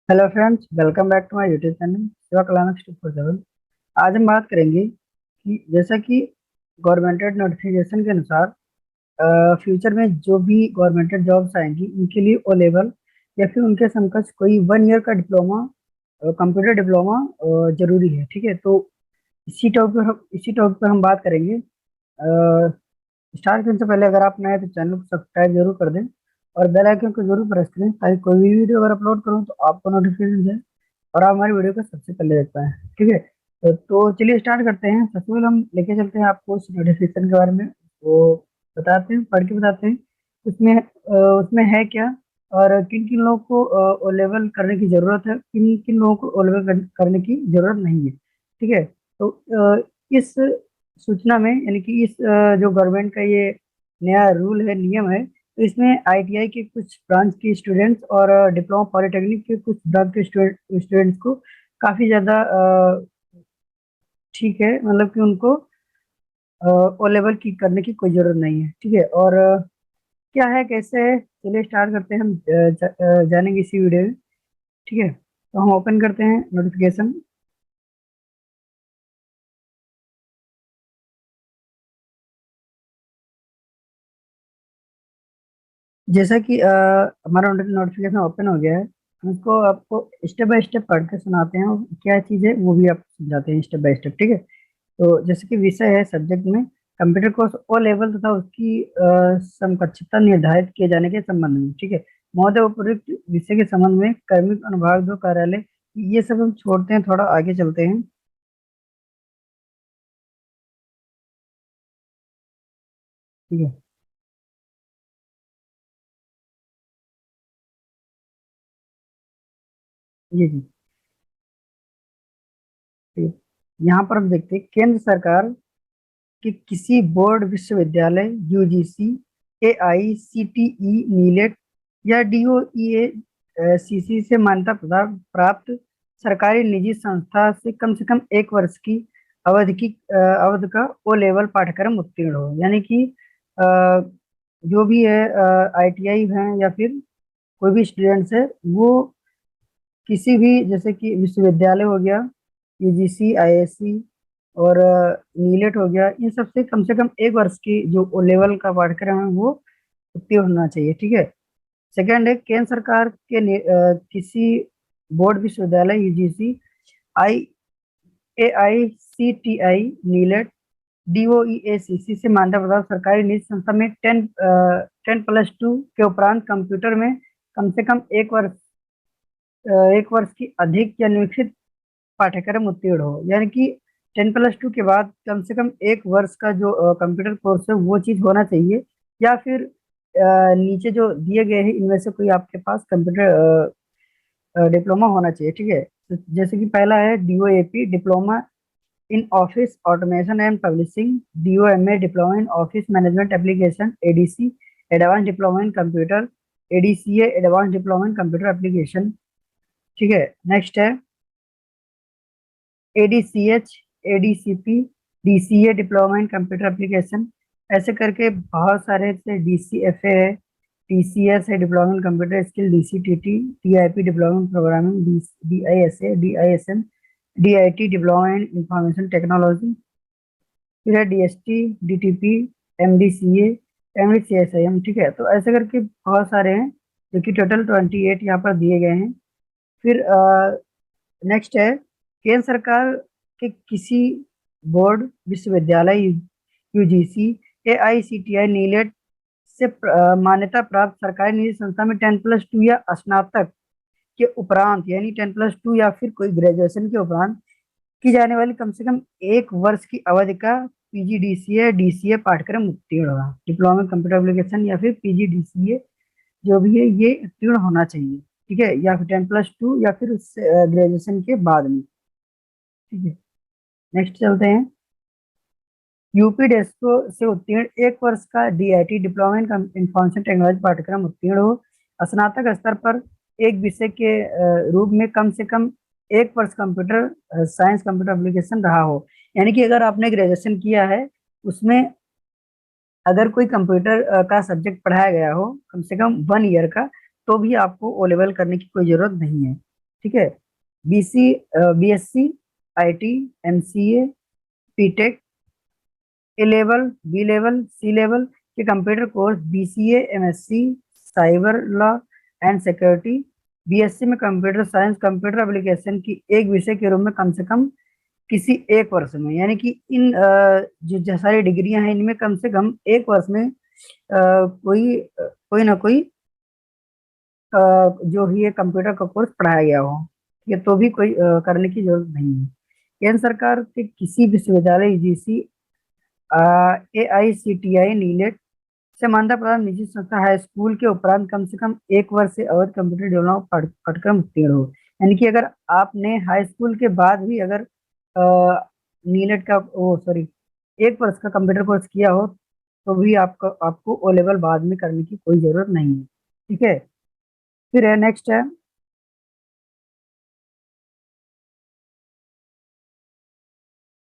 Hello friends, welcome back to my YouTube channel Shiva climax 247। आज हम बात करेंगे कि जैसा कि गवर्नमेंटेड नोटिफिकेशन के अनुसार फ्यूचर में जो भी गवर्नमेंटेड जॉब्स आएंगी उनके लिए ओ लेवल या फिर उनके समकक्ष कोई 1 ईयर का डिप्लोमा, कंप्यूटर डिप्लोमा जरूरी है। ठीक है, तो इसी टॉपिक पर हम बात करेंगे। स्टार्ट करने से पहले अगर आप नए हैं तो चैनल को सब्सक्राइब जरूर कर दें और बेल आइकन को जरूर प्रेस करें ताकि कोई भी वीडियो अगर अपलोड करूं तो आपको नोटिफिकेशन जाए और आप हमारी वीडियो को सबसे पहले देख पाएं। ठीक है, तो चलिए स्टार्ट करते हैं। सबसे पहले हम लेके चलते हैं आपको उस नोटिफिकेशन के बारे में। वो बताते हैं, पढ़ के बताते हैं उसमें है क्या और किन किन लोगों को ओ लेवल करने की जरूरत है, किन किन लोगों को ओ लेवल करने की जरूरत नहीं है। ठीक है, तो इस सूचना में यानी कि इस जो गवर्नमेंट का ये नया रूल है, नियम है, तो इसमें आईटीआई के कुछ ब्रांच के स्टूडेंट्स और डिप्लोमा पॉलिटेक्निक के कुछ ब्रांच के स्टूडेंट्स को काफ़ी ज़्यादा ठीक है, मतलब कि उनको ओ लेवल की करने की कोई ज़रूरत नहीं है। ठीक है, और क्या है कैसे है, चलिए स्टार्ट करते हैं। हम जानेंगे इसी वीडियो में। ठीक है, तो हम ओपन करते हैं नोटिफिकेशन। जैसा कि हमारा नोटिफिकेशन ओपन हो गया है, हम इसको आपको स्टेप बाय स्टेप पढ़ के सुनाते हैं और क्या चीज़ है वो भी आपको समझाते हैं स्टेप बाय स्टेप। ठीक है, तो जैसे कि विषय है सब्जेक्ट में कंप्यूटर कोर्स ओ लेवल तथा उसकी समकक्षता निर्धारित किए जाने के संबंध में। ठीक है, महोदय, उपयुक्त विषय के संबंध में कार्मिक अनुभाग 2 कार्यालय, ये सब हम छोड़ते हैं, थोड़ा आगे चलते हैं। ठीक है, जी जी। ठीक है, यहाँ पर हम देखते हैं केंद्र सरकार कि किसी बोर्ड, विश्वविद्यालय, यूजीसी, एआईसीटीई, नीलेट या डीओईए सीसी से मान्यता प्राप्त सरकारी निजी संस्था से कम 1 वर्ष की अवधि का ओ लेवल पाठ्यक्रम उत्तीर्ण हो। यानी कि अ, जो भी है आईटीआई है या फिर कोई भी स्टूडेंट्स है, वो किसी भी जैसे कि विश्वविद्यालय हो गया, यूजीसी, आईएससी और नीलेट हो गया, इन सब से कम 1 वर्ष की जो ओ लेवल का पाठ्यक्रम है वो उत्तीर्ण होना चाहिए। ठीक है, सेकंड है केंद्र सरकार के किसी बोर्ड, विश्वविद्यालय, यूजीसी, आई एआईसीटीई, नीलेट, डीओईएसीसी से मान्यता प्राप्त सरकारी निजी संस्था में 10+2 के उपरांत कंप्यूटर में कम से कम 1 वर्ष की अधिक या निम्नलिखित पाठ्यक्रम उत्तीर्ण हो। यानी कि 10+2 के बाद कम से कम 1 वर्ष का जो कंप्यूटर कोर्स है वो चीज़ होना चाहिए, या फिर नीचे जो दिए गए हैं इनमें से कोई आपके पास कंप्यूटर डिप्लोमा होना चाहिए। ठीक है, तो जैसे कि पहला है DOAP, diploma in office automation and publishing, DOMA, diploma in office management application, ADC, advance diploma in computer, ADCA, advance diploma in computer application. ठीक है, नेक्स्ट है ADCH, ADCP, DCA, diploma in computer application. ऐसे करके बहुत सारे से DCFA है, TCS है, diploma in computer skill, DCTT, TIP, diploma in programming, DISA, DISM, DIT, diploma in information technology. फिर है डीएसटी, डीटीपी, एमडीसीए, एमडीसीएसआईएम। ठीक है, तो ऐसे करके बहुत सारे हैं जो कि टोटल 28 यहाँ पर दिए गए हैं। फिर नेक्स्ट है केंद्र सरकार के किसी बोर्ड, विश्वविद्यालय, यूजीसी, एआईसीटीई, नीलेट से मान्यता प्राप्त सरकारी निजी संस्था में 10+2 या स्नातक के उपरांत, यानी 10+2 या फिर कोई ग्रेजुएशन के उपरांत की जाने वाली कम से कम 1 वर्ष की अवधि का पीजीडीसीए, डीसीए पाठ्यक्रम उत्तीर्ण होगा। डिप्लोमा कंप्यूटर एप्लीकेशन या फिर पीजीडीसीए जो भी है ये उत्तीर्ण होना चाहिए। ठीक है, या फिर 10+2 या फिर उससे ग्रेजुएशन के बाद में। ठीक है, नेक्स्ट चलते हैं। यूपी डेस्को से उत्तीर्ण 1 वर्ष का DIT, diploma in information technology पाठ्यक्रम उत्तीर्ण हो। स्नातक स्तर पर एक विषय के रूप में कम से कम 1 वर्ष कंप्यूटर साइंस, कंप्यूटर एप्लीकेशन रहा हो। यानी कि अगर आपने ग्रेजुएशन किया है, उसमें अगर कोई कंप्यूटर का सब्जेक्ट पढ़ाया गया हो कम से कम 1 ईयर का, तो भी आपको ओ लेवल करने की कोई जरूरत नहीं है। ठीक है। BC BSc, IT, MCA, BTech, A level, B level, C level के computer course, BCA, MSc, cyber law and security, BSc में कंप्यूटर साइंस, कंप्यूटर एप्लीकेशन की एक विषय के रूप में कम से कम किसी एक वर्ष में, यानी कि इन जो सारी डिग्रियां हैं इनमें कम से कम एक वर्ष में कोई ना कोई जो ही ये कंप्यूटर का कोर्स पढ़ाया गया हो, ये तो भी कोई करने की जरूरत नहीं है। केंद्र सरकार के किसी विश्वविद्यालय, यूजीसी, AICTI, नीलेट से मान्यता प्राप्त निजी संस्था हाई स्कूल के उपरांत कम से कम एक वर्ष से अवधि कंप्यूटर डिप्लोमा पाठ्यक्रम उत्तीर्ण हो। यानी कि अगर आपने हाई स्कूल के बाद भी अगर नीलेट का ओ सॉरी एक वर्ष का कंप्यूटर कोर्स किया हो तो भी आपको ओ लेवल बाद में करने की कोई जरूरत नहीं है। ठीक है। फिर है नेक्स्ट है,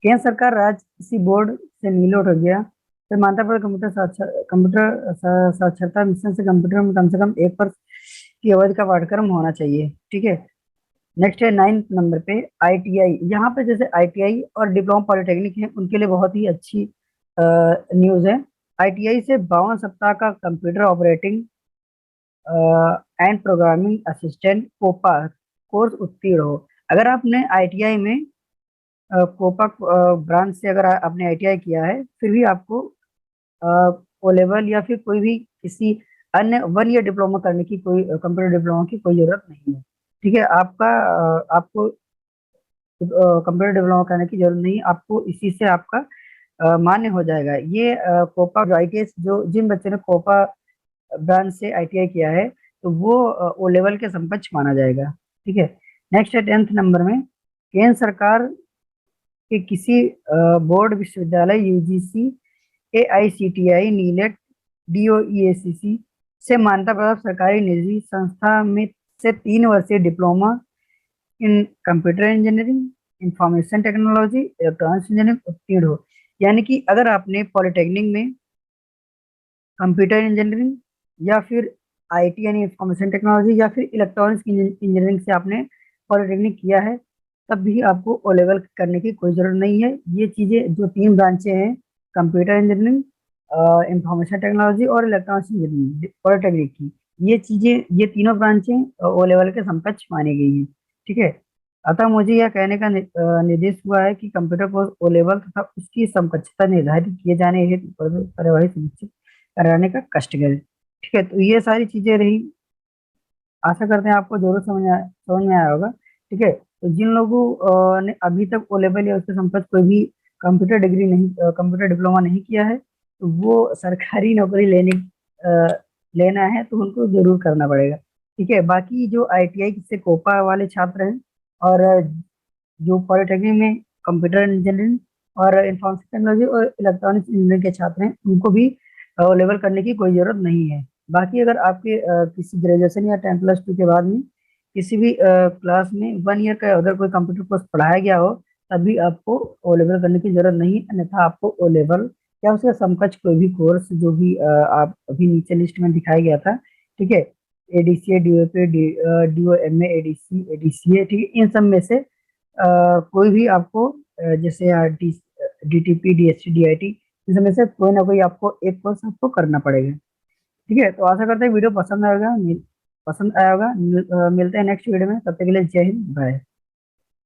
केंद्र सरकार राज्य किसी बोर्ड से नीलोट हो गया फिर मान्यता प्राप्त कंप्यूटर साक्षरता मिशन से कंप्यूटर में कम से कम एक वर्ष की अवधि का पाठ्यक्रम होना चाहिए। ठीक है। नेक्स्ट है 9th नंबर पे आईटीआई। यहाँ पे जैसे आईटीआई और डिप्लोमा पॉलिटेक्निक है उनके लिए बहुत ही अच्छी न्यूज़ है। आईटीआई से 52 सप्ताह का computer operating and programming assistant COPA course उत्तीर्ण हो। अगर आपने आईटीआई में कोपा ब्रांच से अगर आपने आईटीआई किया है फिर भी आपको ओ लेवल या फिर कोई भी किसी अन्य 1 ईयर डिप्लोमा करने की कोई कंप्यूटर डिप्लोमा की कोई जरूरत नहीं है। ठीक है। आपको कंप्यूटर डिप्लोमा करने की जरूरत नहीं, आपको इसी से आपका मान्य हो जाएगा। ये कोपा जो आईटीएस जो जिन बच्चों ने कोपा ब्रांच से आईटीआई किया है तो वो ओ लेवल के समकक्ष माना जाएगा। ठीक है। नेक्स्ट है 10th नंबर में, केंद्र सरकार के किसी बोर्ड, विश्वविद्यालय, यूजीसी, AICTI, नीलेट, DOEACC से मान्यता प्राप्त सरकारी निजी संस्था में से 3 वर्षीय diploma in computer engineering, information technology, electronics engineering उत्तीर्ण हो। यानी कि अगर आपने पॉलिटेक्निक में कंप्यूटर इंजीनियरिंग या फिर आईटी यानी इंफॉर्मेशन टेक्नोलॉजी या फिर इलेक्ट्रॉनिक्स इंजीनियरिंग से आपने पॉलिटेक्निक किया है तब भी आपको ओ लेवल करने की कोई जरूरत नहीं है। ये चीज़ें जो 3 ब्रांचें हैं, कंप्यूटर इंजीनियरिंग, इंफॉर्मेशन टेक्नोलॉजी और इलेक्ट्रॉनिक्स इंजीनियरिंग पॉलिटेक्निक की, ये चीज़ें ये तीनों ब्रांचें ओ लेवल के समकक्ष मानी गई हैं। ठीक है। अतः मुझे यह कहने का निर्देश हुआ है कि कंप्यूटर कोर्स ओ लेवल तथा उसकी समकक्षता निर्धारित किए जाने हेतु कार्यवाही सुनिश्चित कराने का कष्ट करें। ठीक है। तो ये सारी चीजें रही, आशा करते हैं आपको जरूर समझ में आया होगा। ठीक है। तो जिन लोगों ने अभी तक ओ लेवल या उसके समकक्ष कोई भी कंप्यूटर डिग्री नहीं कंप्यूटर डिप्लोमा नहीं किया है तो वो सरकारी नौकरी लेना है तो उनको जरूर करना पड़ेगा। ठीक है। बाकी जो आईटीआई से कोपा वाले छात्र हैं और जो पॉलिटेक्निक में कंप्यूटर इंजीनियरिंग और इंफॉर्मेशन टेक्नोलॉजी और इलेक्ट्रॉनिक्स इंजीनियरिंग के छात्र हैं उनको भी लेवल करने की कोई जरूरत नहीं है। बाकी अगर आपके किसी ग्रेजुएशन या 10+2 के बाद में किसी भी क्लास में 1 ईयर का अगर कोई कंप्यूटर कोर्स पढ़ाया गया हो तभी आपको ओ लेवल करने की जरूरत नहीं है, अन्यथा आपको ओ लेवल या उसके समकक्ष कोई भी कोर्स जो भी आप अभी नीचे लिस्ट में दिखाया गया था, ठीक है, एडीसीए, डीओपी, डीओएमए, एडीसी, एडीसीए, ठीक है, इन सब में से कोई भी आपको जैसे डीटीपी, डीएसटी, डीआईटी, इन सब में से कोई ना कोई आपको एक कोर्स आपको करना पड़ेगा। ठीक है। तो आशा करते हैं वीडियो पसंद आएगा, मिलते हैं नेक्स्ट वीडियो में। तब तक के लिए जय हिंद, बाय।